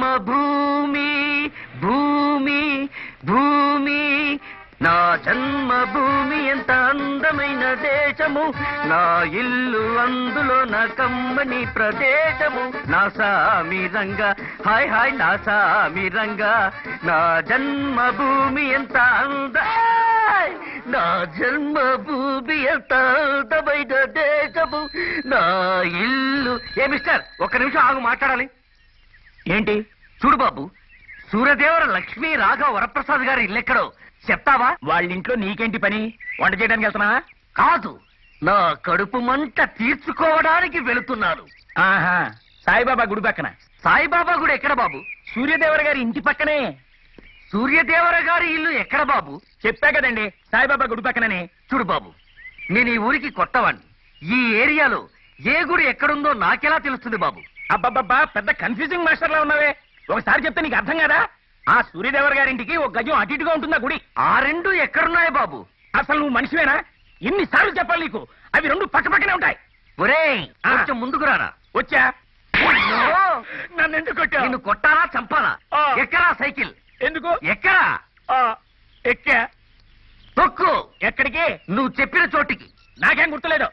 జన్మభూమి భూమి భూమి నా జన్మభూమి ఎంత అందమైన దేశము, నా ఇల్లు అందులో నా కమ్మని ప్రదేశము, నా సామిరంగా హాయ్ హాయ్ నా సామిరంగా, నా జన్మభూమి ఎంత నా జన్మభూమి ఎంత అందమైన దేశము, నా ఇల్లు. ఏ మిస్టర్, ఒక్క నిమిషం ఆగు, మాట్లాడాలి. ఏంటి? చూడు బాబు, సూర్యదేవర లక్ష్మీ రాఘవ వరప్రసాద్ గారి ఇల్లెక్కడో చెప్తావా? వాళ్ళ ఇంట్లో నీకేంటి పని? వంట చేయడానికి వెళ్తున్నా? కాదు, నా కడుపు మంట తీర్చుకోవడానికి వెళుతున్నాను. ఆహా, సాయిబాబా గుడి పక్కన. సాయిబాబా గుడి ఎక్కడ బాబు? సూర్యదేవర గారి ఇంటి పక్కనే. సూర్యదేవర గారి ఇల్లు ఎక్కడ బాబు? చెప్పా కదండి, సాయిబాబా గుడి పక్కననే. చూడు బాబు, నేను ఈ ఊరికి కొత్తవాణ్ణి. ఈ ఏరియాలో ఏ గుడి ఎక్కడుందో నాకెలా తెలుస్తుంది బాబు? అబ్బబ్బబ్బా, పెద్ద కన్ఫ్యూజింగ్ మాస్టర్ లా ఉన్నావే. ఒకసారి చెప్తే నీకు అర్థం కదా? ఆ సూర్యదేవర గారింటికి ఒక గజం అటు ఇటుగా ఉంటుందా గుడి? ఆ రెండు ఎక్కడున్నాయి బాబు? అసలు నువ్వు మనిషివేనా? ఎన్నిసార్లు చెప్పాలి నీకు? అవి రెండు పక్క పక్కనే ఉంటాయి. ఒరేయ్, కొంచెం ముందుకు రారా. వచ్చా. నన్ను ఎందుకు కొట్టా? నిన్ను కొట్టాలా చంపాలా? ఎక్కరా సైకిల్? ఎందుకు? ఎక్కరా? ఎక్కా. తొక్కు. ఎక్కడికి? నువ్వు చెప్పిన చోటికి. నాకేం గుర్తులేదు.